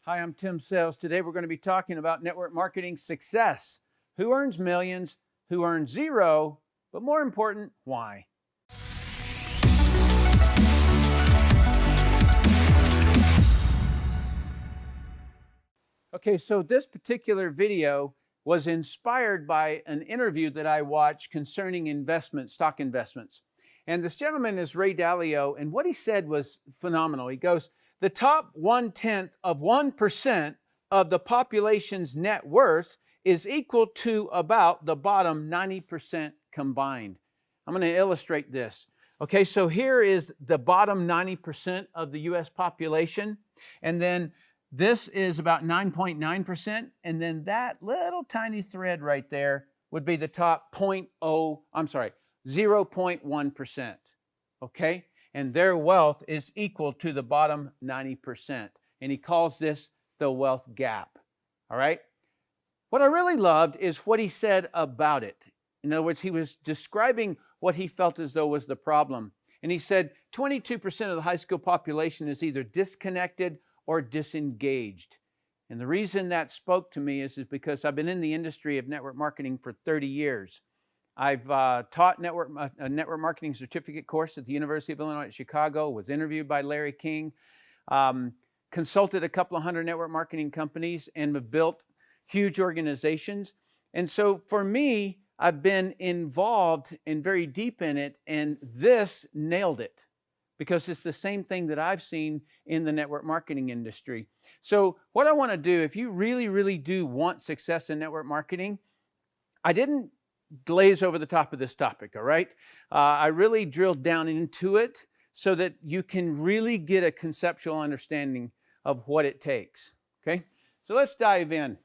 Hi, I'm Tim Sales. Today we're going to be talking about network marketing success. Who earns millions, who earns zero, but more important, why? Okay, so this particular video was inspired by an interview that I watched concerning investments, stock investments. And this gentleman is Ray Dalio, and what he said was phenomenal. He goes, the top 0.1% of the population's net worth is equal to about the bottom 90% combined. I'm going to illustrate this. Okay, so here is the bottom 90% of the US population, and then this is about 9.9%, and then that little tiny thread right there would be the top 0.1%, okay? And their wealth is equal to the bottom 90%. And he calls this the wealth gap, all right? What I really loved is what he said about it. In other words, he was describing what he felt as though was the problem. And he said 22% of the high school population is either disconnected or disengaged. And the reason that spoke to me is because I've been in the industry of network marketing for 30 years. I've taught a network marketing certificate course at the University of Illinois at Chicago, was interviewed by Larry King, consulted a couple of hundred network marketing companies, and have built huge organizations. And so for me, I've been involved and very deep in it, and this nailed it, because it's the same thing that I've seen in the network marketing industry. So what I want to do, if you really do want success in network marketing, I didn't glaze over the top of this topic, all right? I really drilled down into it so that you can really get a conceptual understanding of what it takes, okay? So let's dive in.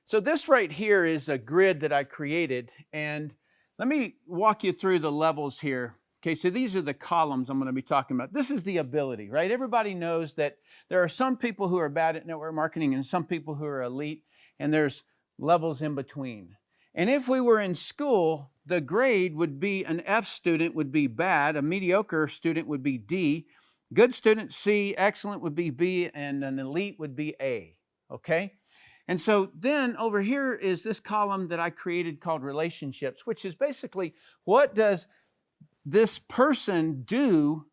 So this right here is a grid that I created, and let me walk you through the levels here. Okay, so these are the columns I'm going to be talking about. This is the ability, right? Everybody knows that there are some people who are bad at network marketing and some people who are elite, and there's levels in between. And if we were in school, the grade would be an F student would be bad, a mediocre student would be D, good student C, excellent would be B, and an elite would be A, okay? And so then over here is this column that I created called relationships, which is basically what does this person do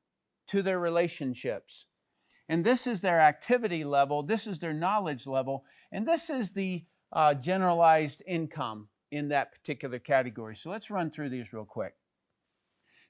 to their relationships. And this is their activity level, this is their knowledge level, and this is the generalized income in that particular category. So let's run through these real quick.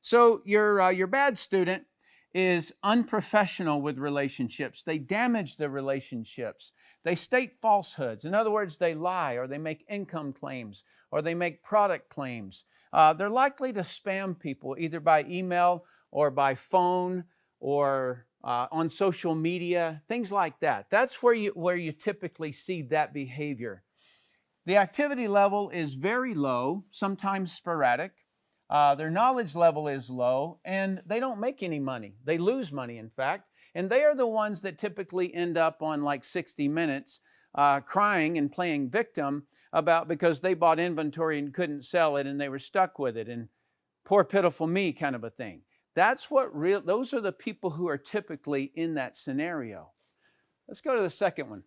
So your bad student is unprofessional with relationships. They damage the relationships. They state falsehoods. In other words, they lie, or they make income claims, or they make product claims. They're likely to spam people either by email or by phone or on social media, things like that. That's where you typically see that behavior. The activity level is very low, sometimes sporadic. Their knowledge level is low, and they don't make any money. They lose money, in fact. And they are the ones that typically end up on like 60 Minutes crying and playing victim because they bought inventory and couldn't sell it and they were stuck with it, and poor pitiful me kind of a thing. Those are the people who are typically in that scenario. Let's go to the second one.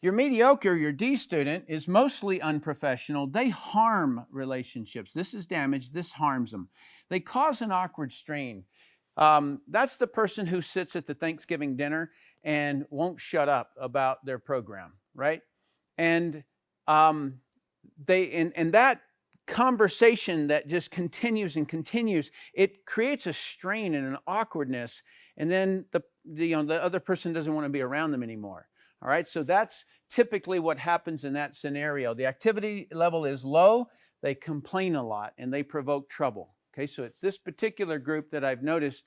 Your mediocre, your D student, is mostly unprofessional. They harm relationships. This is damage. This harms them. They cause an awkward strain. That's the person who sits at the Thanksgiving dinner and won't shut up about their program, right? And that conversation that just continues and continues, it creates a strain and an awkwardness, and then the other person doesn't want to be around them anymore. All right, so that's typically what happens in that scenario. The activity level is low, they complain a lot, and they provoke trouble. Okay, so it's this particular group that I've noticed,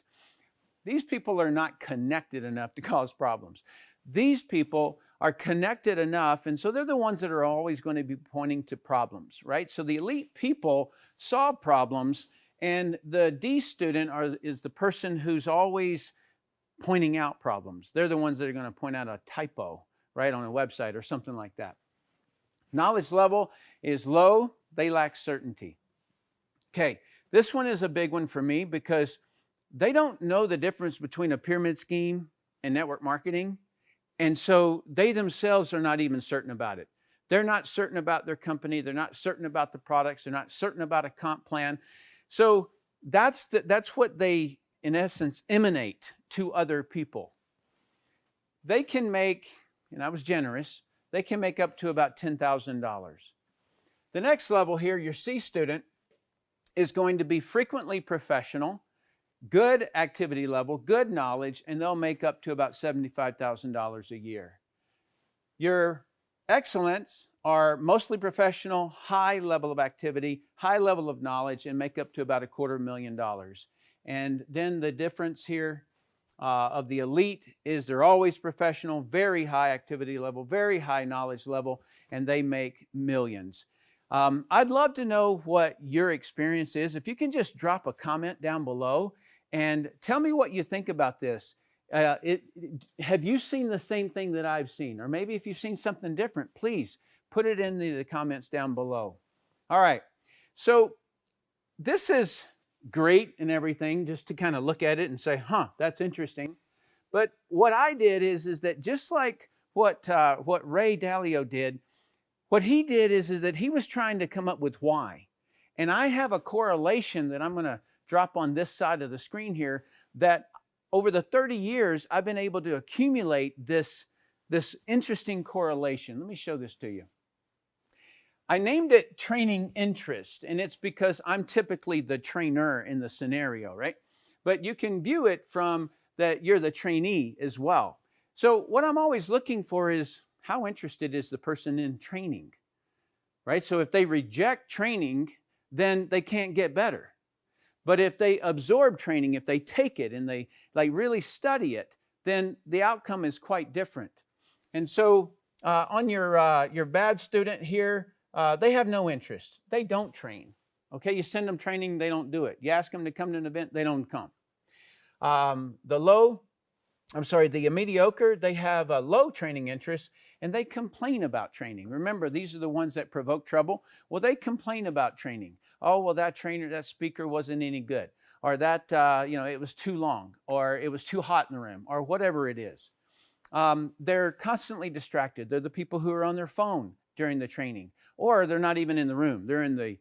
these people are not connected enough to cause problems. These people are connected enough, and so they're the ones that are always going to be pointing to problems, right? So the elite people solve problems, and the D student is the person who's always pointing out problems. They're the ones that are going to point out a typo, right, on a website or something like that. Knowledge level is low. They lack certainty. Okay, this one is a big one for me because they don't know the difference between a pyramid scheme and network marketing, And so they themselves are not even certain about it. They're not certain about their company. They're not certain about the products. They're not certain about a comp plan. So that's what they, in essence, emanate to other people. They can make, and I was generous, they can make up to about $10,000. The next level here, your C student, is going to be frequently professional, good activity level, good knowledge, and they'll make up to about $75,000 a year. Your excellents are mostly professional, high level of activity, high level of knowledge, and make up to about $250,000. And then the difference here of the elite is they're always professional, very high activity level, very high knowledge level, and they make millions. I'd love to know what your experience is. If you can just drop a comment down below and tell me what you think about this. Have you seen the same thing that I've seen? Or maybe if you've seen something different, please put it in the comments down below. All right, so this is great and everything, just to kind of look at it and say, huh, that's interesting. But what I did is that just like what Ray Dalio did, what he did is that he was trying to come up with why. And I have a correlation that I'm going to drop on this side of the screen here, that over the 30 years, I've been able to accumulate this interesting correlation. Let me show this to you. I named it training interest, and it's because I'm typically the trainer in the scenario, right? But you can view it from that you're the trainee as well. So what I'm always looking for is, how interested is the person in training, right? So if they reject training, then they can't get better. But if they absorb training, if they take it and they really study it, then the outcome is quite different. And so on your bad student here, they have no interest. They don't train. Okay, you send them training, they don't do it. You ask them to come to an event, they don't come. The mediocre, they have a low training interest and they complain about training. Remember, these are the ones that provoke trouble. Well, they complain about training. Oh, well, that trainer, that speaker wasn't any good. Or that, it was too long. Or it was too hot in the room. Or whatever it is. They're constantly distracted. They're the people who are on their phone during the training. Or they're not even in the room. They're in the,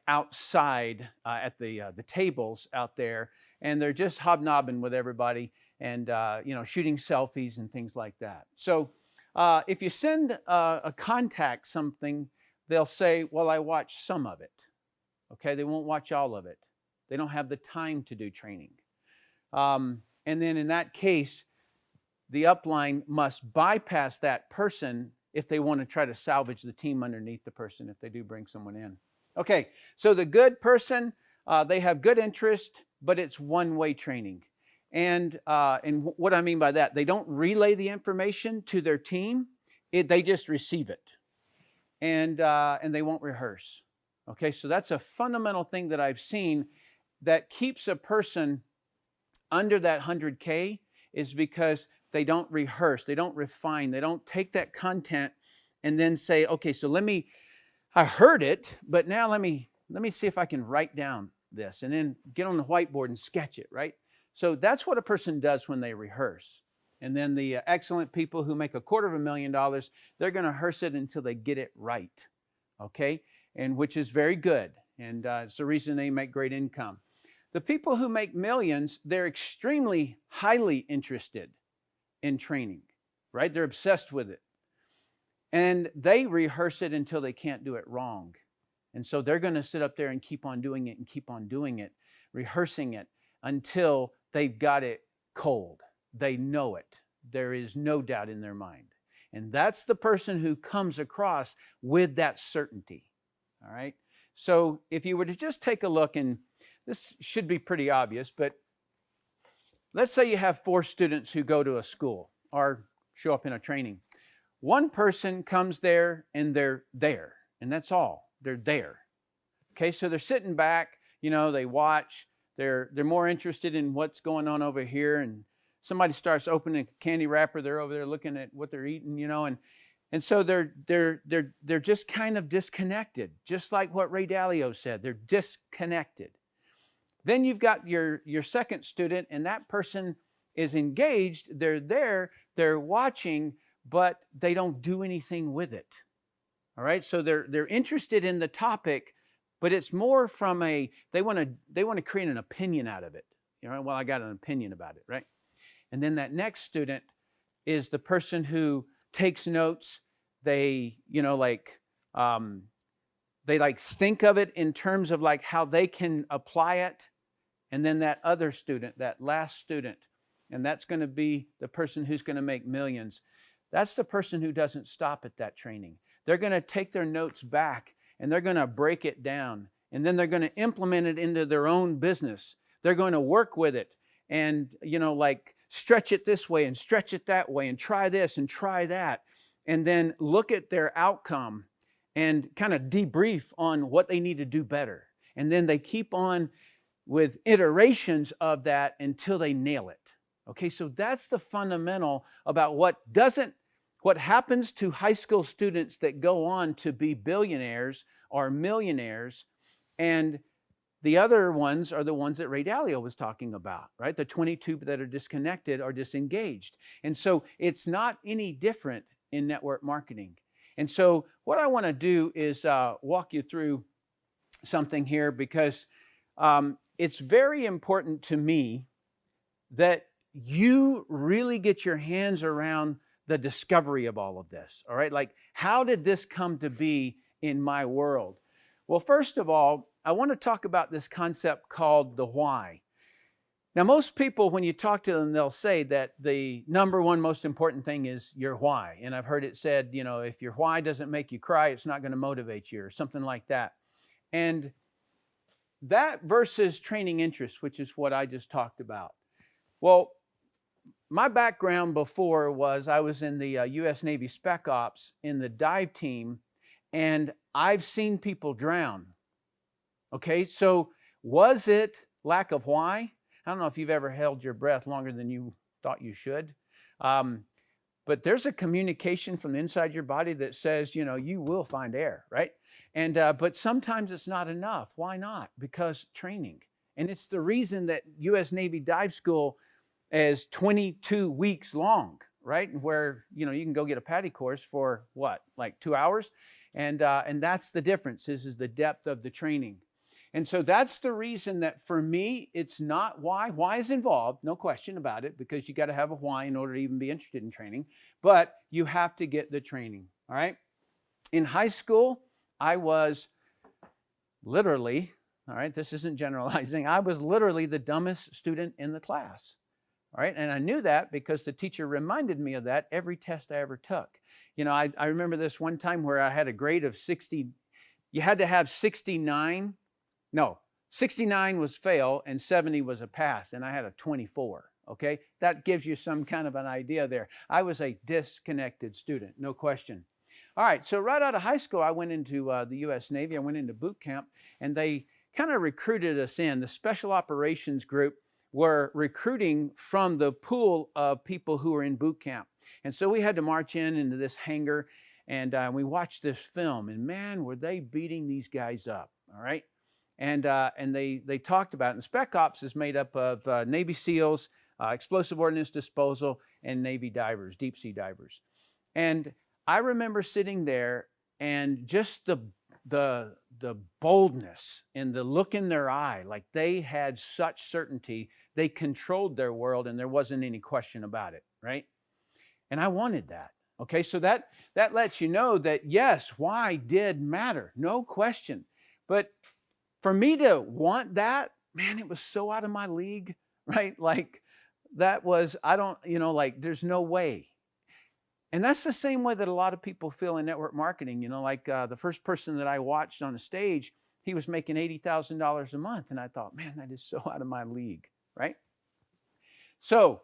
outside at the tables out there. And they're just hobnobbing with everybody and, shooting selfies and things like that. So if you send a contact something, they'll say, well, I watched some of it. Okay, they won't watch all of it. They don't have the time to do training. And then in that case, the upline must bypass that person if they want to try to salvage the team underneath the person, if they do bring someone in. Okay, so the good person, they have good interest, but it's one-way training. And what I mean by that, they don't relay the information to their team. They just receive it. And they won't rehearse. Okay, so that's a fundamental thing that I've seen that keeps a person under that 100K, is because they don't rehearse, they don't refine, they don't take that content and then say, okay, so I heard it, but now let me see if I can write down this and then get on the whiteboard and sketch it, right? So that's what a person does when they rehearse. And then the excellent people who make $250,000, they're going to rehearse it until they get it right, okay? And which is very good, and it's the reason they make great income. The people who make millions, they're extremely highly interested in training, right? They're obsessed with it. And they rehearse it until they can't do it wrong. And so they're going to sit up there and keep on doing it and keep on doing it, rehearsing it until they've got it cold. They know it. There is no doubt in their mind. And that's the person who comes across with that certainty. All right? So if you were to just take a look, and this should be pretty obvious, but let's say you have 4 students who go to a school or show up in a training. One person comes there and they're there, and that's all. They're there. Okay, so they're sitting back, they watch. They're more interested in what's going on over here, and somebody starts opening a candy wrapper, they're over there looking at what they're eating, and so they're just kind of disconnected, just like what Ray Dalio said. They're disconnected. Then you've got your second student, and that person is engaged. They're there, they're watching, but they don't do anything with it. All right, so they're interested in the topic, but it's more from they want to create an opinion out of it. You know, well, I got an opinion about it, right? And then that next student is the person who takes notes. They, they like think of it in terms of like how they can apply it. And then that other student, that last student, and that's going to be the person who's going to make millions. That's the person who doesn't stop at that training. They're going to take their notes back and they're going to break it down. And then they're going to implement it into their own business. They're going to work with it and, like stretch it this way and stretch it that way and try this and try that. And then look at their outcome and kind of debrief on what they need to do better. And then they keep on with iterations of that until they nail it. Okay, so that's the fundamental about what happens to high school students that go on to be billionaires or millionaires, and the other ones are the ones that Ray Dalio was talking about, right? The 22 that are disconnected or disengaged. And so it's not any different in network marketing. And so what I want to do is walk you through something here, because it's very important to me that you really get your hands around the discovery of all of this, all right? Like, how did this come to be in my world? Well, first of all, I want to talk about this concept called the why. Now, most people, when you talk to them, they'll say that the number one most important thing is your why. And I've heard it said, if your why doesn't make you cry, it's not going to motivate you, or something like that. And that versus training interest, which is what I just talked about. Well, my background before was I was in the U.S. Navy Spec Ops in the dive team, and I've seen people drown. Okay, so was it lack of why? I don't know if you've ever held your breath longer than you thought you should. But there's a communication from inside your body that says, you will find air, right? And but sometimes it's not enough. Why not? Because training. And it's the reason that U.S. Navy Dive School is 22 weeks long, right? Where, you can go get a PADI course for what, like 2 hours? And that's the difference, is the depth of the training. And so that's the reason that for me, it's not why. Why is involved, no question about it, because you got to have a why in order to even be interested in training. But you have to get the training, all right? In high school, I was literally, all right, this isn't generalizing, I was literally the dumbest student in the class. All right, and I knew that because the teacher reminded me of that every test I ever took. I remember this one time where I had a grade of 60. You had to have 69. No, 69 was fail and 70 was a pass, and I had a 24. Okay, that gives you some kind of an idea there. I was a disconnected student, no question. All right, so right out of high school, I went into the U.S. Navy. I went into boot camp, and they kind of recruited us in. The Special Operations Group were recruiting from the pool of people who were in boot camp. And so we had to march into this hangar, and we watched this film, and man, were they beating these guys up, all right? And they talked about it. And Spec Ops is made up of Navy SEALs, explosive ordnance disposal, and Navy divers, deep sea divers. And I remember sitting there and just the boldness and the look in their eye, like they had such certainty, they controlled their world and there wasn't any question about it, right? And I wanted that. Okay, so that lets you know that yes, why did matter, no question. But for me to want that, man, it was so out of my league, right? Like that was, there's no way. And that's the same way that a lot of people feel in network marketing. The first person that I watched on a stage, he was making $80,000 a month. And I thought, man, that is so out of my league, right? So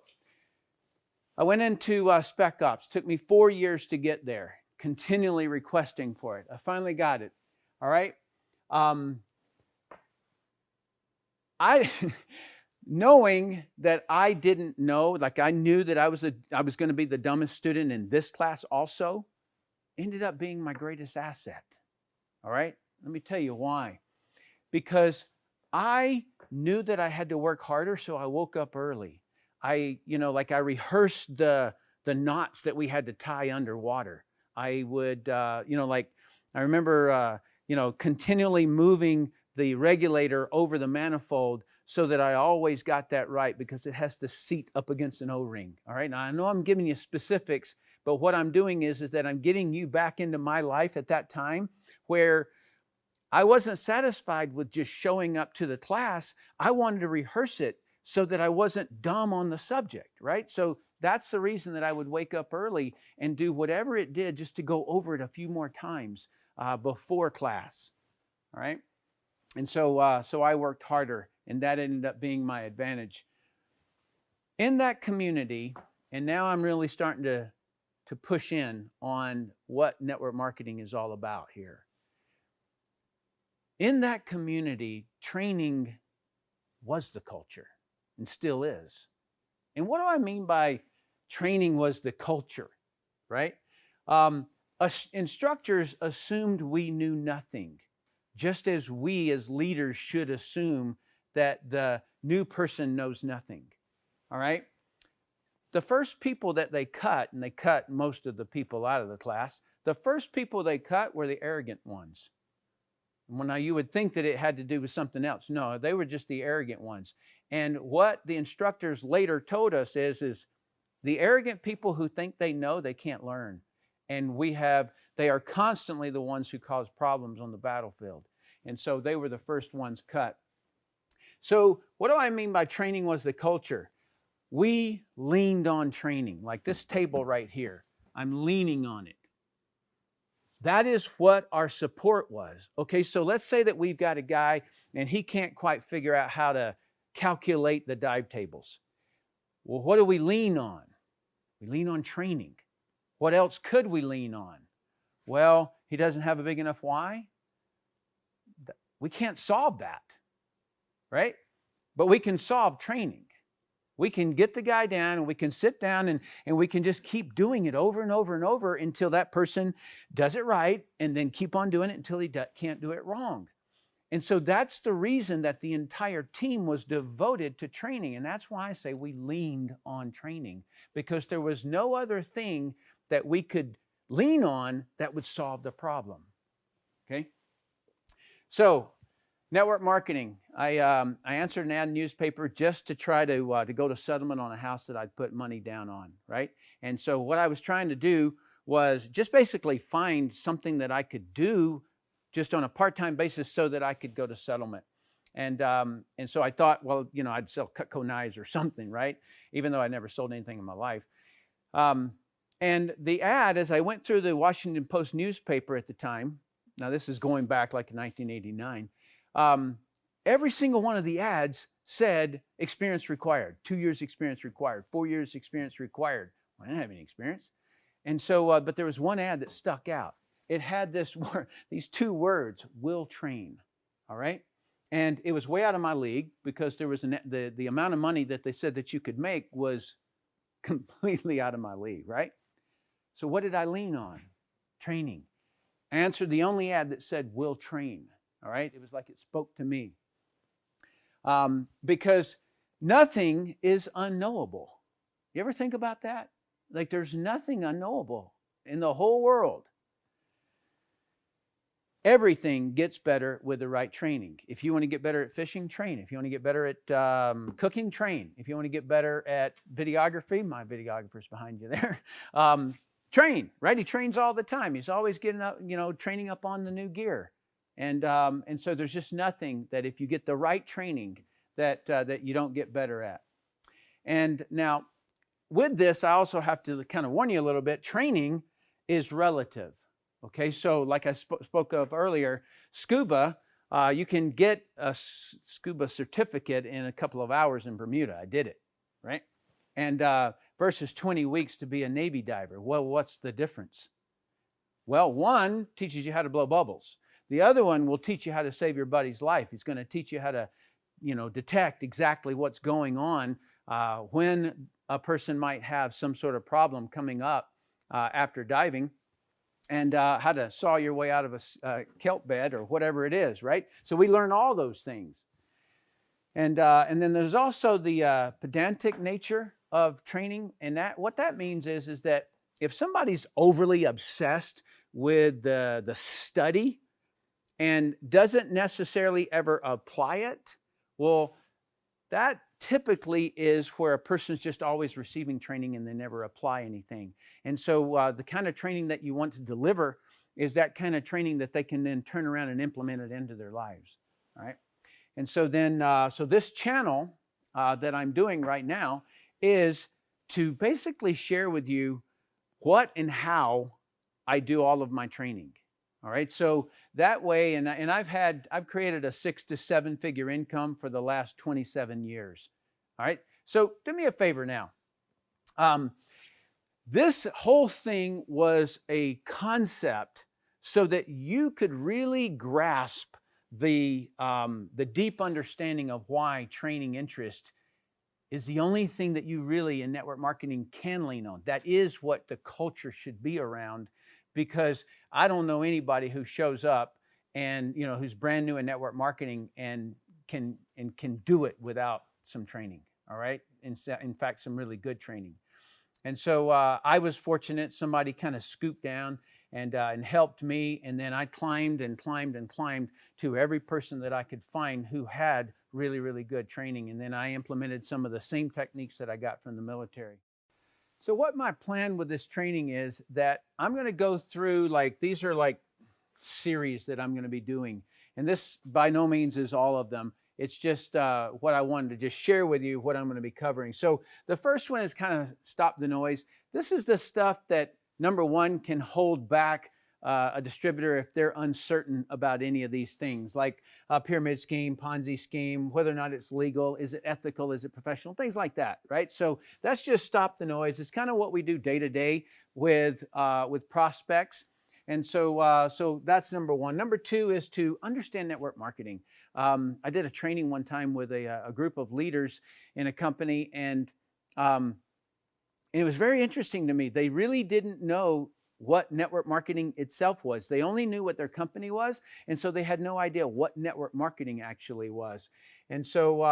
I went into Spec Ops. Took me 4 years to get there, continually requesting for it. I finally got it, all right? Knowing that I didn't know, like I knew that I was going to be the dumbest student in this class also, ended up being my greatest asset. All right? Let me tell you why. Because I knew that I had to work harder, so I woke up early. I rehearsed the knots that we had to tie underwater. I would, I remember, continually moving the regulator over the manifold so that I always got that right, because it has to seat up against an O-ring. All right. Now I know I'm giving you specifics, but what I'm doing is that I'm getting you back into my life at that time where I wasn't satisfied with just showing up to the class. I wanted to rehearse it so that I wasn't dumb on the subject, right? So that's the reason that I would wake up early and do whatever it did just to go over it a few more times before class, all right? And so I worked harder, and that ended up being my advantage. In that community, and now I'm really starting to push in on what network marketing is all about here. In that community, training was the culture and still is. And what do I mean by training was the culture, right? Instructors assumed we knew nothing, just as we as leaders should assume that the new person knows nothing, all right? The first people that they cut, and they cut most of the people out of the class, the first people they cut were the arrogant ones. Well, now you would think that it had to do with something else. No, they were just the arrogant ones. And what the instructors later told us is the arrogant people who think they know, they can't learn. And they are constantly the ones who cause problems on the battlefield. And so they were the first ones cut. So what do I mean by training was the culture? We leaned on training, like this table right here. I'm leaning on it. That is what our support was. Okay, so let's say that we've got a guy and he can't quite figure out how to calculate the dive tables. Well, what do we lean on? We lean on training. What else could we lean on? Well, he doesn't have a big enough why. We can't solve that, right? But we can solve training. We can get the guy down and we can sit down and we can just keep doing it over and over and over until that person does it right, and then keep on doing it until he can't do it wrong. And so that's the reason that the entire team was devoted to training. And that's why I say we leaned on training, because there was no other thing that we could lean on that would solve the problem. Okay? So, network marketing. I answered an ad in the newspaper just to try to go to settlement on a house that I'd put money down on, right? And so what I was trying to do was just basically find something that I could do just on a part-time basis so that I could go to settlement. And so I thought, well, I'd sell Cutco knives or something, right? Even though I never sold anything in my life. And the ad, as I went through the Washington Post newspaper at the time, now this is going back like in 1989, every single one of the ads said experience required, 2 years experience required, 4 years experience required. Well, I didn't have any experience. And so, but there was one ad that stuck out. It had these two words, will train, all right? And it was way out of my league, because there was the amount of money that they said that you could make was completely out of my league, right? So what did I lean on? Training. I answered the only ad that said will train. All right, it was like it spoke to me. Because nothing is unknowable. You ever think about that? Like there's nothing unknowable in the whole world. Everything gets better with the right training. If you want to get better at fishing, train. If you want to get better at cooking, train. If you want to get better at videography, my videographer's behind you there, train, right? He trains all the time. He's always getting up, training up on the new gear. And so there's just nothing that if you get the right training that you don't get better at. And now with this, I also have to kind of warn you a little bit. Training is relative. Okay, so like I spoke of earlier, scuba, you can get a scuba certificate in a couple of hours in Bermuda. I did it, right? And versus 20 weeks to be a Navy diver. Well, what's the difference? Well, one teaches you how to blow bubbles. The other one will teach you how to save your buddy's life. He's going to teach you how to, detect exactly what's going on when a person might have some sort of problem coming up after diving, and how to saw your way out of a kelp bed or whatever it is, right? So we learn all those things. And then there's also the pedantic nature of training. And what that means is that if somebody's overly obsessed with the study and doesn't necessarily ever apply it, well, that typically is where a person's just always receiving training and they never apply anything. And so the kind of training that you want to deliver is that kind of training that they can then turn around and implement it into their lives, right? And so then, so this channel that I'm doing right now is to basically share with you what and how I do all of my training. All right, so that way, and I've created a 6 to 7 figure income for the last 27 years. All right, so do me a favor now. This whole thing was a concept so that you could really grasp the deep understanding of why training interest is the only thing that you really in network marketing can lean on. That is what the culture should be around, because I don't know anybody who shows up and who's brand new in network marketing and can do it without some training. All right, in fact, some really good training. And so I was fortunate. Somebody kind of scooped down and helped me, and then I climbed and climbed and climbed to every person that I could find who had really, really good training. And then I implemented some of the same techniques that I got from the military. So what my plan with this training is that I'm going to go through, these are like series that I'm going to be doing. And this by no means is all of them. It's just what I wanted to just share with you, what I'm going to be covering. So the first one is kind of stop the noise. This is the stuff that, number one, can hold back a distributor if they're uncertain about any of these things, like a pyramid scheme, Ponzi scheme, whether or not it's legal, is it ethical, is it professional, things like that, right? So that's just stop the noise. It's kind of what we do day to day with prospects. And so that's number one. Number two is to understand network marketing. I did a training one time with a group of leaders in a company, and it was very interesting to me. They really didn't know what network marketing itself was. They only knew what their company was, and so they had no idea what network marketing actually was. And so,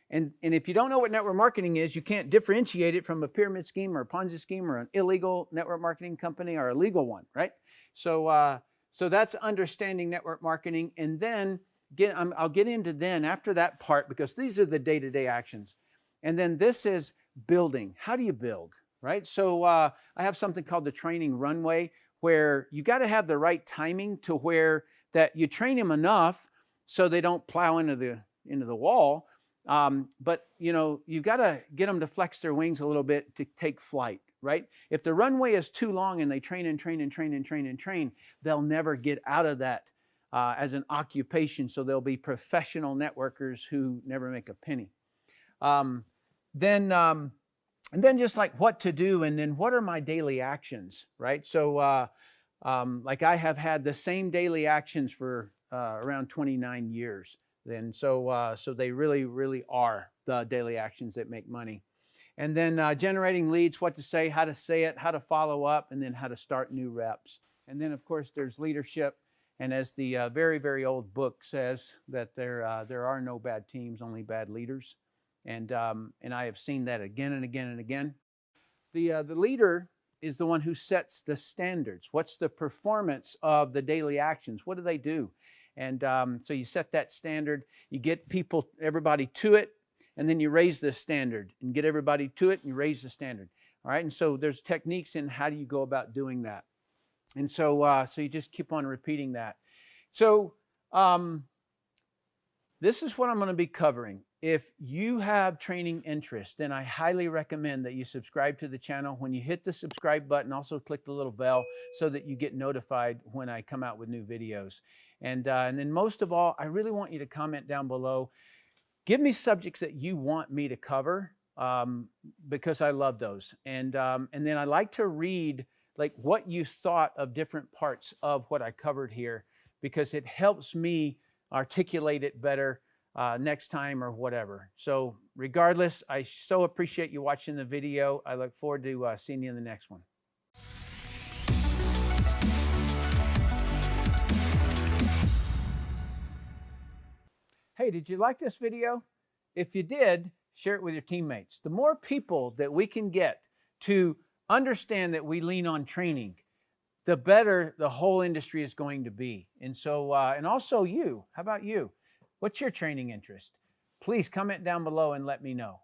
and if you don't know what network marketing is, you can't differentiate it from a pyramid scheme or a Ponzi scheme or an illegal network marketing company or a legal one, right? So, so that's understanding network marketing, and then I'll get into then after that part, because these are the day-to-day actions, and then this is building. How do you build? Right? So I have something called the training runway, where you got to have the right timing to where that you train them enough so they don't plow into the wall. But you've got to get them to flex their wings a little bit to take flight, right? If the runway is too long and they train and train and train and train and train, they'll never get out of that as an occupation. So they'll be professional networkers who never make a penny. And then just like what to do, and then what are my daily actions, right? So like I have had the same daily actions for around 29 years. Then so they really, really are the daily actions that make money. And then generating leads, what to say it, how to follow up, and then how to start new reps. And then of course there's leadership. And as the very, very old book says, that there are no bad teams, only bad leaders. And I have seen that again and again and again. The leader is the one who sets the standards. What's the performance of the daily actions? What do they do? And so you set that standard, you get everybody to it, and then you raise the standard and get everybody to it and you raise the standard. All right, and so there's techniques in how do you go about doing that. And so so you just keep on repeating that. So this is what I'm going to be covering. If you have training interest, then I highly recommend that you subscribe to the channel. When you hit the subscribe button, also click the little bell so that you get notified when I come out with new videos. And then most of all, I really want you to comment down below. Give me subjects that you want me to cover, because I love those. And then I like to read like what you thought of different parts of what I covered here, because it helps me articulate it better next time or whatever. So regardless, I so appreciate you watching the video. I look forward to seeing you in the next one. Hey, did you like this video? if you did, share it with your teammates. The more people that we can get to understand that we lean on training, the better the whole industry is going to be. And so, and also you, how about you? What's your training interest? Please comment down below and let me know.